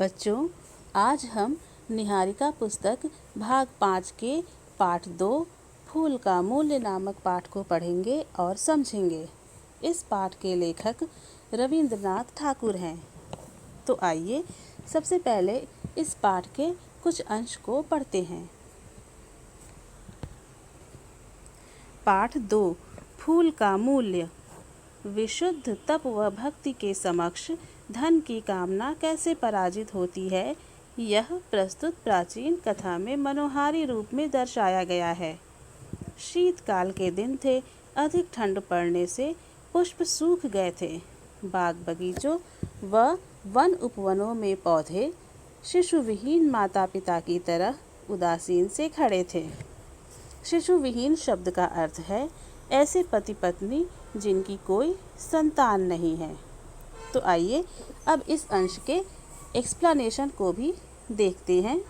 बच्चों, आज हम निहारिका पुस्तक भाग 5 के पाठ 2 फूल का मूल्य नामक पाठ को पढ़ेंगे और समझेंगे। इस पाठ के लेखक रविंद्रनाथ ठाकुर हैं। तो आइए सबसे पहले इस पाठ के कुछ अंश को पढ़ते हैं। पाठ 2 फूल का मूल्य। विशुद्ध तप व भक्ति के समक्ष धन की कामना कैसे पराजित होती है, यह प्रस्तुत प्राचीन कथा में मनोहारी रूप में दर्शाया गया है। शीतकाल के दिन थे। अधिक ठंड पड़ने से पुष्प सूख गए थे। बाग बगीचों व वन उपवनों में पौधे शिशुविहीन माता पिता की तरह उदासीन से खड़े थे। शिशुविहीन शब्द का अर्थ है ऐसे पति पत्नी जिनकी कोई संतान नहीं है। तो आइए अब इस अंश के एक्सप्लेनेशन को भी देखते हैं।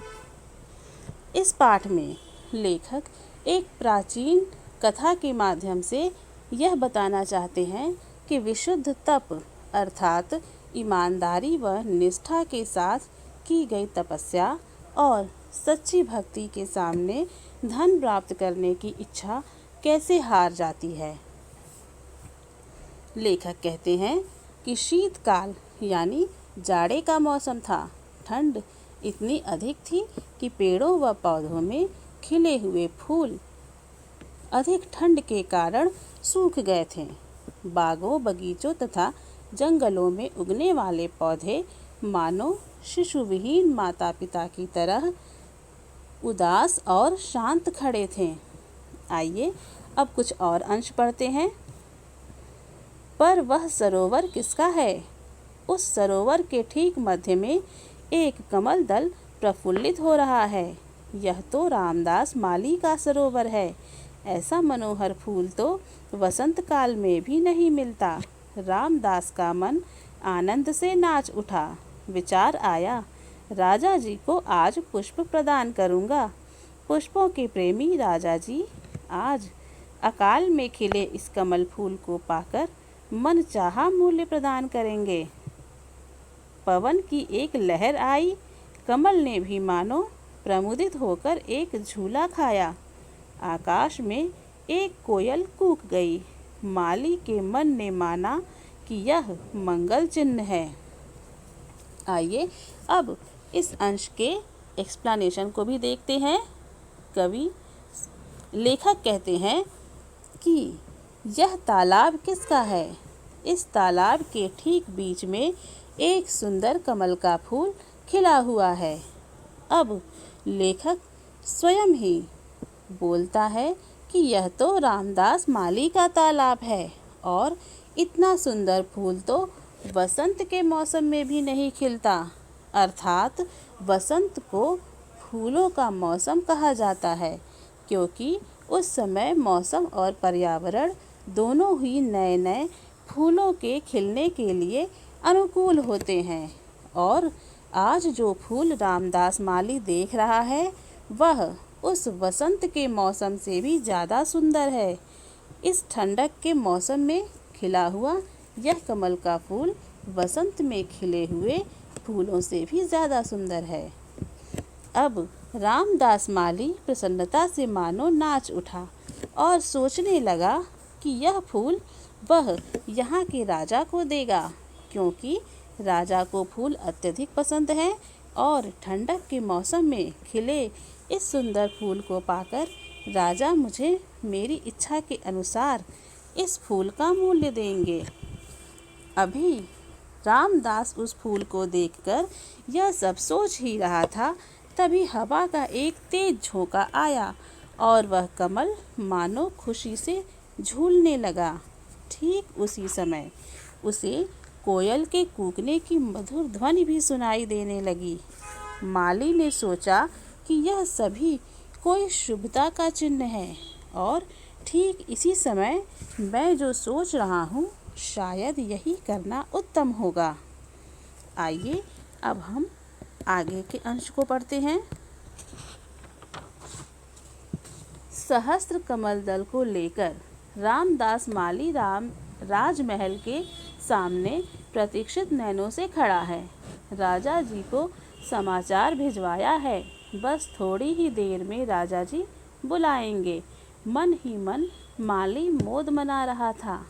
इस पाठ में लेखक एक प्राचीन कथा के माध्यम से यह बताना चाहते हैं कि विशुद्ध तप अर्थात ईमानदारी व निष्ठा के साथ की गई तपस्या और सच्ची भक्ति के सामने धन प्राप्त करने की इच्छा कैसे हार जाती है। लेखक कहते हैं कि शीतकाल यानी जाड़े का मौसम था। ठंड इतनी अधिक थी कि पेड़ों व पौधों में खिले हुए फूल अधिक ठंड के कारण सूख गए थे। बागों बगीचों तथा जंगलों में उगने वाले पौधे मानो शिशुविहीन माता पिता की तरह उदास और शांत खड़े थे। आइए अब कुछ और अंश पढ़ते हैं। पर वह सरोवर किसका है? उस सरोवर के ठीक मध्य में एक कमल दल प्रफुल्लित हो रहा है। यह तो रामदास माली का सरोवर है। ऐसा मनोहर फूल तो वसंत काल में भी नहीं मिलता। रामदास का मन आनंद से नाच उठा। विचार आया, राजा जी को आज पुष्प प्रदान करूँगा। पुष्पों के प्रेमी राजा जी आज अकाल में खिले इस कमल फूल को पाकर मन चाहा मूल्य प्रदान करेंगे। पवन की एक लहर आई। कमल ने भी मानो प्रमुदित होकर एक झूला खाया। आकाश में एक कोयल कूक गई। माली के मन ने माना कि यह मंगल चिन्ह है। आइए अब इस अंश के एक्सप्लेनेशन को भी देखते हैं। लेखक कहते हैं कि यह तालाब किसका है? इस तालाब के ठीक बीच में एक सुंदर कमल का फूल खिला हुआ है। अब लेखक स्वयं ही बोलता है कि यह तो रामदास माली का तालाब है और इतना सुंदर फूल तो वसंत के मौसम में भी नहीं खिलता। अर्थात वसंत को फूलों का मौसम कहा जाता है क्योंकि उस समय मौसम और पर्यावरण दोनों ही नए नए फूलों के खिलने के लिए अनुकूल होते हैं। और आज जो फूल रामदास माली देख रहा है वह उस वसंत के मौसम से भी ज़्यादा सुंदर है। इस ठंडक के मौसम में खिला हुआ यह कमल का फूल वसंत में खिले हुए फूलों से भी ज़्यादा सुंदर है। अब रामदास माली प्रसन्नता से मानो नाच उठा और सोचने लगा कि यह फूल वह यहाँ के राजा को देगा क्योंकि राजा को फूल अत्यधिक पसंद हैं और ठंडक के मौसम में खिले इस सुंदर फूल को पाकर राजा मुझे मेरी इच्छा के अनुसार इस फूल का मूल्य देंगे। अभी रामदास उस फूल को देखकर यह सब सोच ही रहा था, तभी हवा का एक तेज झोंका आया और वह कमल मानो खुशी से झूलने लगा। ठीक उसी समय उसे कोयल के कूकने की मधुर ध्वनि भी सुनाई देने लगी। माली ने सोचा कि यह सभी कोई शुभता का चिन्ह है और ठीक इसी समय मैं जो सोच रहा हूँ शायद यही करना उत्तम होगा। आइए अब हम आगे के अंश को पढ़ते हैं। सहस्त्र कमल दल को लेकर रामदास माली राजमहल के सामने प्रतीक्षित नैनों से खड़ा है। राजा जी को समाचार भिजवाया है। बस थोड़ी ही देर में राजा जी बुलाएंगे। मन ही मन माली मोद मना रहा था।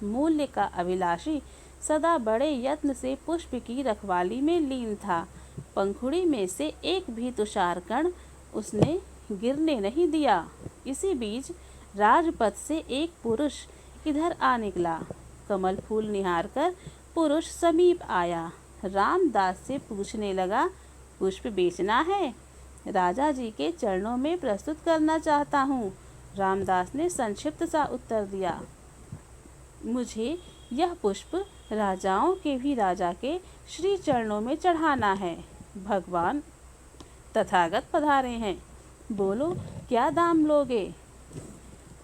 मूल्य का अभिलाषी सदा बड़े यत्न से पुष्प की रखवाली में लीन था। पंखुड़ी में से एक भी तुषार कण उसने गिरने नहीं दिया। इसी बीच राजपथ से एक पुरुष इधर आ निकला। कमल फूल निहार कर पुरुष समीप आया। रामदास से पूछने लगा, पुष्प बेचना है? राजा जी के चरणों में प्रस्तुत करना चाहता हूँ। रामदास ने संक्षिप्त सा उत्तर दिया, मुझे यह पुष्प राजाओं के भी राजा के श्री चरणों में चढ़ाना है। भगवान तथागत पधारे हैं। बोलो क्या दाम लोगे?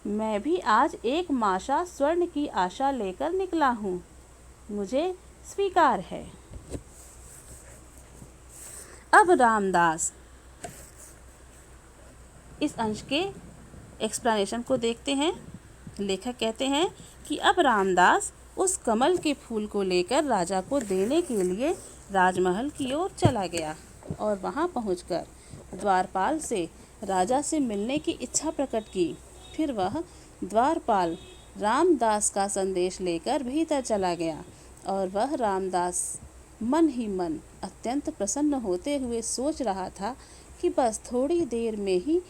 मैं भी आज एक माशा स्वर्ण की आशा लेकर निकला हूँ। मुझे स्वीकार है। अब रामदास इस अंश के एक्सप्लेनेशन को देखते हैं। लेखक कहते हैं कि अब रामदास उस कमल के फूल को लेकर राजा को देने के लिए राजमहल की ओर चला गया और वहां पहुंचकर द्वारपाल से राजा से मिलने की इच्छा प्रकट की। फिर वह द्वारपाल रामदास का संदेश लेकर भीतर चला गया और वह रामदास मन ही मन अत्यंत प्रसन्न होते हुए सोच रहा था कि बस थोड़ी देर में ही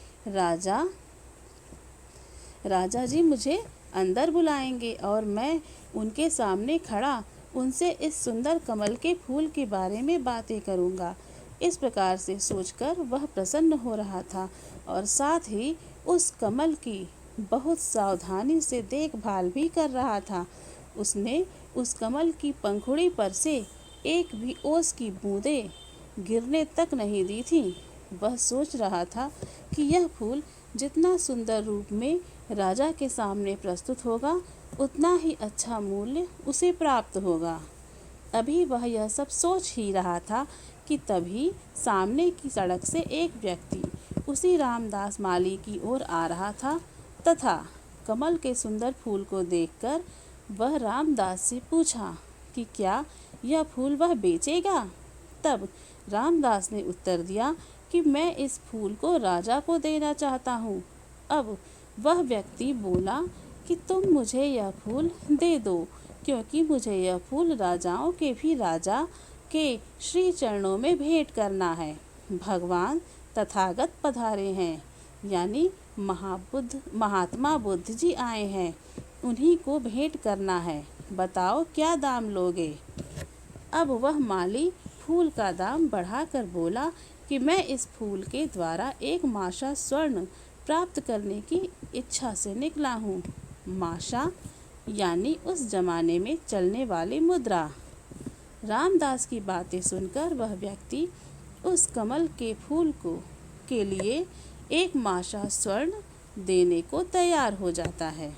राजा जी मुझे अंदर बुलाएंगे और मैं उनके सामने खड़ा उनसे इस सुंदर कमल के फूल के बारे में बातें करूंगा। इस प्रकार से सोचकर वह प्रसन्न हो रहा था और साथ ही उस कमल की बहुत सावधानी से देखभाल भी कर रहा था। उसने उस कमल की पंखुड़ी पर से एक भी ओस की बूंदें गिरने तक नहीं दी थी। वह सोच रहा था कि यह फूल जितना सुंदर रूप में राजा के सामने प्रस्तुत होगा उतना ही अच्छा मूल्य उसे प्राप्त होगा। अभी वह यह सब सोच ही रहा था कि तभी सामने की सड़क से एक व्यक्ति उसी रामदास माली की ओर आ रहा था तथा कमल के सुंदर फूल को देखकर वह रामदास से पूछा कि क्या यह फूल वह बेचेगा। तब रामदास ने उत्तर दिया कि मैं इस फूल को राजा को देना चाहता हूँ। अब वह व्यक्ति बोला कि तुम मुझे यह फूल दे दो, क्योंकि मुझे यह फूल राजाओं के भी राजा के श्री चरणों में भेंट करना है। भगवान तथागत पधारे हैं, यानी महात्मा बुद्ध जी आए हैं, उन्हीं को भेंट करना है। बताओ क्या दाम लोगे। अब वह माली फूल का दाम बढ़ाकर बोला कि मैं इस फूल के द्वारा एक माशा स्वर्ण प्राप्त करने की इच्छा से निकला हूँ। माशा यानी उस जमाने में चलने वाली मुद्रा। रामदास की बातें सुनकर वह व्यक्ति उस कमल के फूल के लिए एक माशा स्वर्ण देने को तैयार हो जाता है।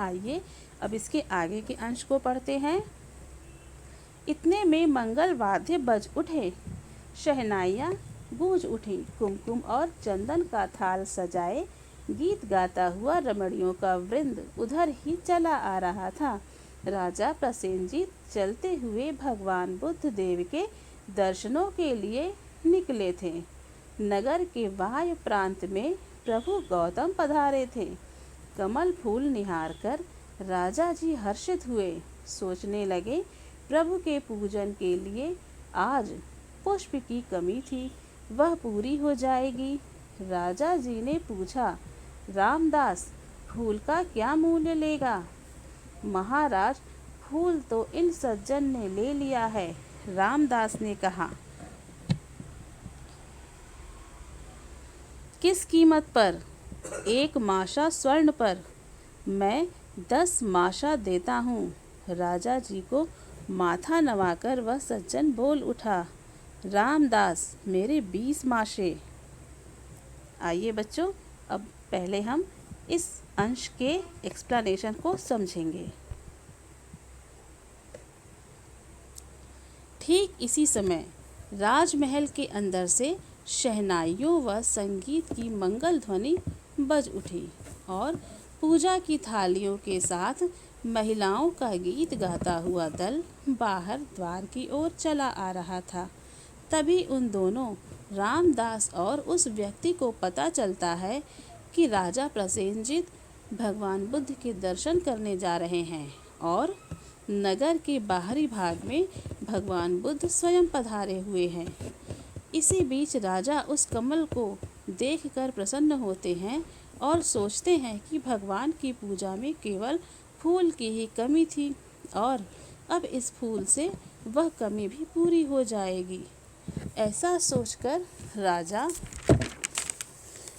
आइए अब इसके आगे के अंश को पढ़ते हैं। इतने में मंगल वाद्य बज उठे, शहनाइयाँ गूंज उठी, कुमकुम और चंदन का थाल सजाए गीत गाता हुआ रमणियों का वृंद उधर ही चला आ रहा था। राजा प्रसेनजीत चलते हुए भगवान बुद्ध देव के दर्शनों के लिए निकले थे। नगर के वायु प्रांत में प्रभु गौतम पधारे थे। कमल फूल निहार कर राजा जी हर्षित हुए। सोचने लगे, प्रभु के पूजन के लिए आज पुष्प की कमी थी, वह पूरी हो जाएगी। राजा जी ने पूछा, रामदास फूल का क्या मूल्य लेगा। महाराज फूल तो इन सज्जन ने ले लिया है। रामदास ने कहा, किस कीमत पर। एक माशा स्वर्ण पर। मैं 10 माशा देता हूँ। राजा जी को माथा नवाकर वह सज्जन बोल उठा, रामदास मेरे 20 माशे। आइए बच्चों, अब पहले हम इस अंश के एक्सप्लेनेशन को समझेंगे। ठीक इसी समय राजमहल के अंदर से शहनाइयों व संगीत की मंगल ध्वनि बज उठी और पूजा की थालियों के साथ महिलाओं का गीत गाता हुआ दल बाहर द्वार की ओर चला आ रहा था। तभी उन दोनों रामदास और उस व्यक्ति को पता चलता है कि राजा प्रसेनजीत भगवान बुद्ध के दर्शन करने जा रहे हैं और नगर के बाहरी भाग में भगवान बुद्ध स्वयं पधारे हुए हैं। इसी बीच राजा उस कमल को देखकर प्रसन्न होते हैं और सोचते हैं कि भगवान की पूजा में केवल फूल की ही कमी थी और अब इस फूल से वह कमी भी पूरी हो जाएगी। ऐसा सोचकर राजा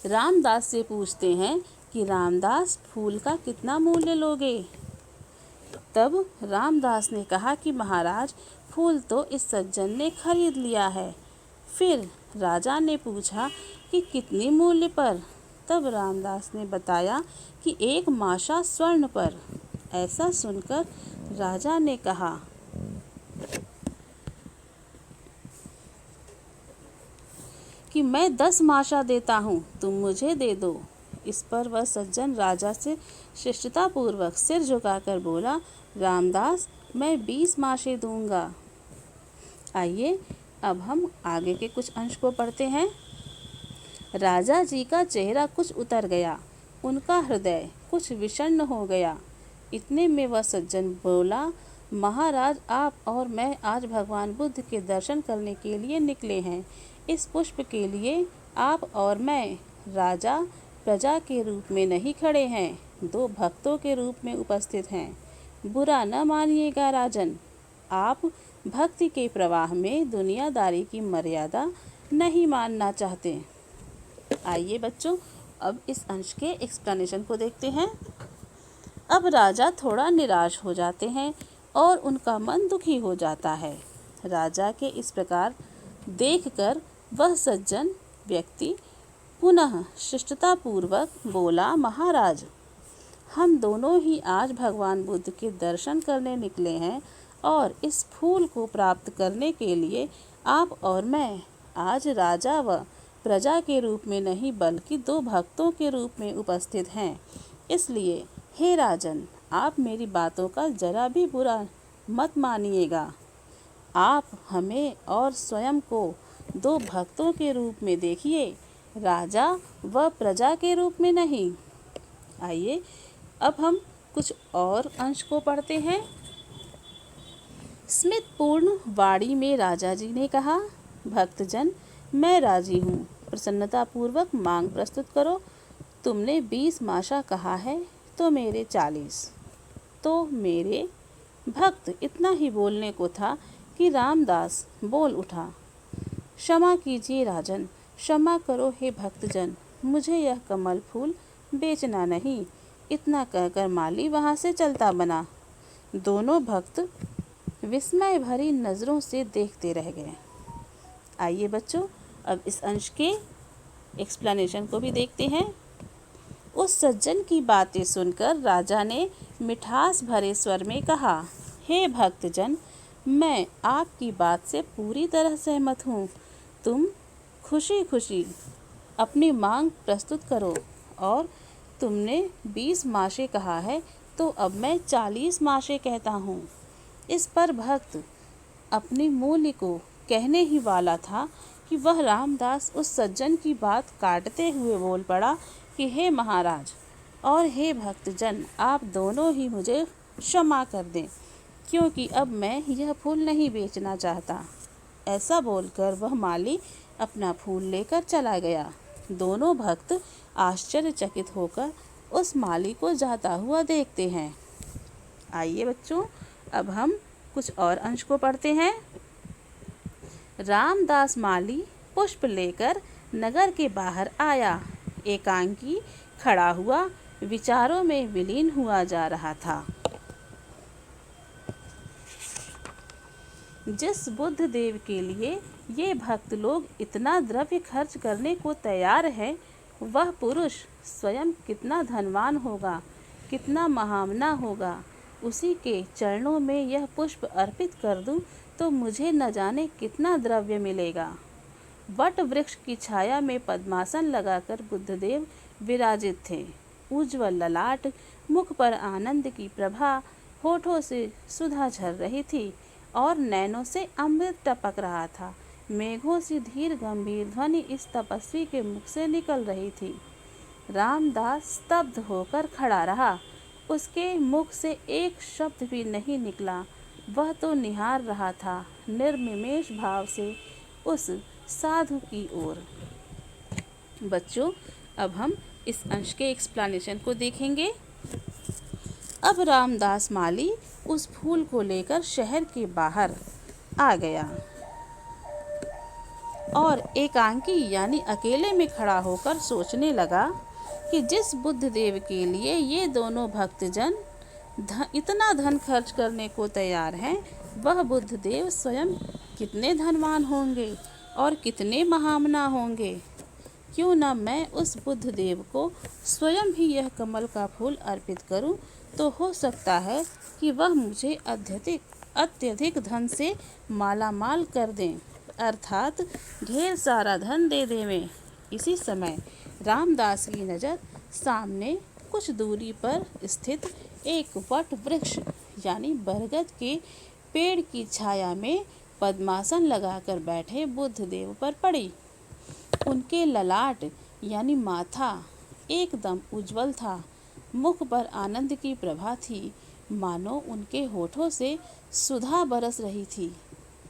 रामदास से पूछते हैं कि रामदास, फूल का कितना मूल्य लोगे? तब रामदास ने कहा कि महाराज, फूल तो इस सज्जन ने खरीद लिया है। फिर राजा ने पूछा कि कितनी मूल्य पर? तब रामदास ने बताया कि 1 माशा स्वर्ण पर। ऐसा सुनकर राजा ने कहा कि मैं 10 माशा देता हूँ, तुम मुझे दे दो। इस पर वह सज्जन राजा से शिष्टतापूर्वक सिर झुकाकर बोला, रामदास, मैं 20 माशे दूंगा। आइए अब हम आगे के कुछ अंश को पढ़ते हैं। राजा जी का चेहरा कुछ उतर गया, उनका हृदय कुछ विषण्ण हो गया। इतने में वह सज्जन बोला, महाराज, आप और मैं आज भगवान बुद्ध के दर्शन करने के लिए निकले हैं। इस पुष्प के लिए आप और मैं राजा प्रजा के रूप में नहीं खड़े हैं, 2 भक्तों के रूप में उपस्थित हैं। बुरा न मानिएगा राजन, आप भक्ति के प्रवाह में दुनियादारी की मर्यादा नहीं मानना चाहते। आइए बच्चों, अब इस अंश के एक्सप्लेनेशन को देखते हैं। अब राजा थोड़ा निराश हो जाते हैं और उनका मन दुखी हो जाता है। राजा के इस प्रकार देखकर वह सज्जन व्यक्ति पुनः शिष्टतापूर्वक बोला, महाराज, हम दोनों ही आज भगवान बुद्ध के दर्शन करने निकले हैं और इस फूल को प्राप्त करने के लिए आप और मैं आज राजा व प्रजा के रूप में नहीं बल्कि 2 भक्तों के रूप में उपस्थित हैं। इसलिए हे राजन, आप मेरी बातों का जरा भी बुरा मत मानिएगा। आप हमें और स्वयं को 2 भक्तों के रूप में देखिए, राजा व प्रजा के रूप में नहीं। आइए अब हम कुछ और अंश को पढ़ते हैं। स्मितपूर्ण वाणी में राजा जी ने कहा, भक्तजन, मैं राजी हूँ, प्रसन्नतापूर्वक मांग प्रस्तुत करो। तुमने 20 माशा कहा है तो मेरे 40। तो मेरे भक्त, इतना ही बोलने को था कि रामदास बोल उठा, क्षमा कीजिए राजन, क्षमा करो हे भक्तजन, मुझे यह कमल फूल बेचना नहीं। इतना कहकर माली वहाँ से चलता बना। दोनों भक्त विस्मय भरी नज़रों से देखते रह गए। आइए बच्चों, अब इस अंश के एक्सप्लेनेशन को भी देखते हैं। उस सज्जन की बातें सुनकर राजा ने मिठास भरे स्वर में कहा, हे भक्तजन, मैं आपकी बात से पूरी तरह सहमत हूँ। तुम खुशी खुशी अपनी मांग प्रस्तुत करो और तुमने 20 माशे कहा है तो अब मैं 40 माशे कहता हूँ। इस पर भक्त अपनी मूल्य को कहने ही वाला था कि वह रामदास उस सज्जन की बात काटते हुए बोल पड़ा कि हे महाराज और हे भक्तजन, आप दोनों ही मुझे क्षमा कर दें, क्योंकि अब मैं यह फूल नहीं बेचना चाहता। ऐसा बोलकर वह माली अपना फूल लेकर चला गया। दोनों भक्त आश्चर्यचकित होकर उस माली को जाता हुआ देखते हैं। आइए बच्चों, अब हम कुछ और अंश को पढ़ते हैं। रामदास माली पुष्प लेकर नगर के बाहर आया। एकांकी खड़ा हुआ विचारों में विलीन हुआ जा रहा था। जिस बुद्ध देव के लिए ये भक्त लोग इतना द्रव्य खर्च करने को तैयार है, वह पुरुष स्वयं कितना धनवान होगा, कितना महामना होगा। उसी के चरणों में यह पुष्प अर्पित कर दूं तो मुझे न जाने कितना द्रव्य मिलेगा। वट वृक्ष की छाया में पद्मासन लगाकर बुद्धदेव विराजित थे। उज्ज्वल ललाट, मुख पर आनंद की प्रभा, होठों से सुधा झर रही थी और नैनों से अमृत टपक रहा था। मेघों सी धीर गंभीर ध्वनि इस तपस्वी के मुख से निकल रही थी। रामदास स्तब्ध होकर खड़ा रहा। उसके मुख से एक शब्द भी नहीं निकला। वह तो निहार रहा था निर्निमेष भाव से उस साधु की ओर। बच्चों, अब हम इस अंश के एक्सप्लेनेशन को देखेंगे। अब रामदास माली उस फूल को लेकर शहर के बाहर आ गया और एकांकी यानी अकेले में खड़ा होकर सोचने लगा कि जिस बुद्ध देव के लिए ये दोनों भक्तजन इतना धन खर्च करने को तैयार हैं, वह बुद्ध देव स्वयं कितने धनवान होंगे और कितने महामना होंगे। क्यों न मैं उस बुद्ध देव को स्वयं ही यह कमल का फूल अर्पित करूं, तो हो सकता है कि वह मुझे अत्यधिक धन से मालामाल कर दें, अर्थात ढेर सारा धन दे देवें। इसी समय रामदास की नज़र सामने कुछ दूरी पर स्थित एक वट वृक्ष यानी बरगद के पेड़ की छाया में पद्मासन लगाकर बैठे बुद्ध देव पर पड़ी। उनके ललाट यानी माथा एकदम उज्जवल था। मुख पर आनंद की प्रभा थी, मानो उनके होठों से सुधा बरस रही थी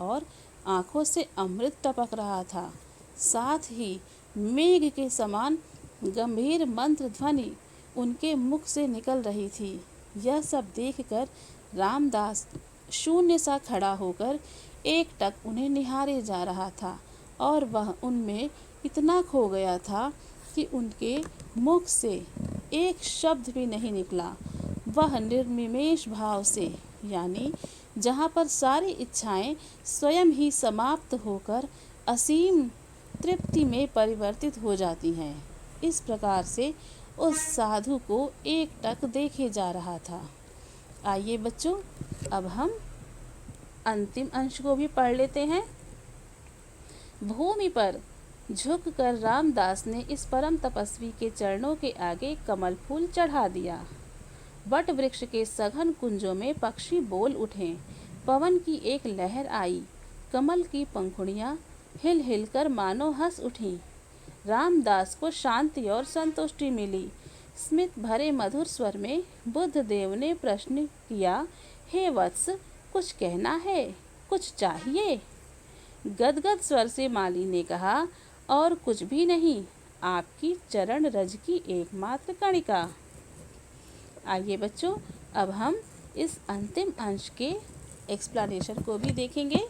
और आँखों से अमृत टपक रहा था। साथ ही मेघ के समान गंभीर मंत्र ध्वनि उनके मुख से निकल रही थी। यह सब देखकर रामदास शून्य सा खड़ा होकर एकटक उन्हें निहारे जा रहा था और वह उनमें इतना खो गया था कि उनके मुख से एक शब्द भी नहीं निकला। वह निर्निमेष भाव से यानी जहाँ पर सारी इच्छाएं स्वयं ही समाप्त होकर असीम तृप्ति में परिवर्तित हो जाती हैं, इस प्रकार से उस साधु को एकटक देखे जा रहा था। आइए बच्चों, अब हम अंतिम अंश को भी पढ़ लेते हैं। भूमि पर झुककर रामदास ने इस परम तपस्वी के चरणों के आगे कमल फूल चढ़ा दिया। वट वृक्ष के सघन कुंजों में पक्षी बोल उठे। पवन की एक लहर आई। कमल की पंखुड़ियां हिल हिल कर मानो हंस उठीं। रामदास को शांति और संतुष्टि मिली। स्मित भरे मधुर स्वर में बुद्ध देव ने प्रश्न किया, हे वत्स, कुछ कहना है, कुछ चाहिए? गदगद स्वर से माली ने कहा, और कुछ भी नहीं, आपकी चरण रज की एकमात्र कणिका। आइए बच्चों, अब हम इस अंतिम अंश के एक्सप्लेनेशन को भी देखेंगे।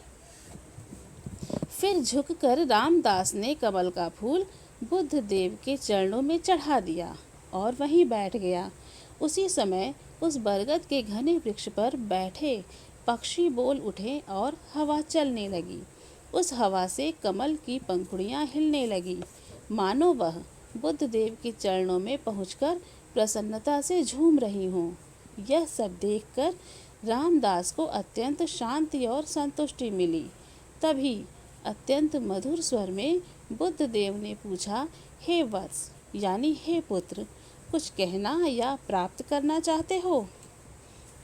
फिर झुककर रामदास ने कमल का फूल बुद्ध देव के चरणों में चढ़ा दिया और वहीं बैठ गया। उसी समय उस बरगद के घने वृक्ष पर बैठे पक्षी बोल उठे और हवा चलने लगी। उस हवा से कमल की पंखुड़ियां हिलने लगी, मानो वह बुद्ध देव के चरणों में पहुंचकर प्रसन्नता से झूम रही हों। यह सब देखकर रामदास को अत्यंत शांति और संतुष्टि मिली। तभी अत्यंत मधुर स्वर में बुद्ध देव ने पूछा, हे वत्स यानी हे पुत्र, कुछ कहना या प्राप्त करना चाहते हो?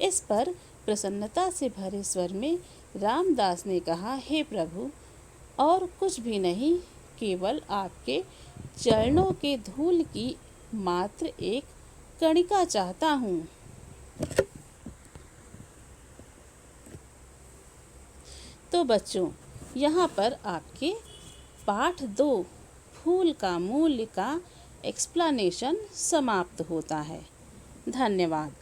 इस पर प्रसन्नता से भरे स्वर में रामदास ने कहा, हे प्रभु, और कुछ भी नहीं, केवल आपके चरणों के धूल की मात्र एक कणिका चाहता हूँ। तो बच्चों, यहाँ पर आपके पाठ 2 फूल का मूल्य का एक्सप्लेनेशन समाप्त होता है। धन्यवाद।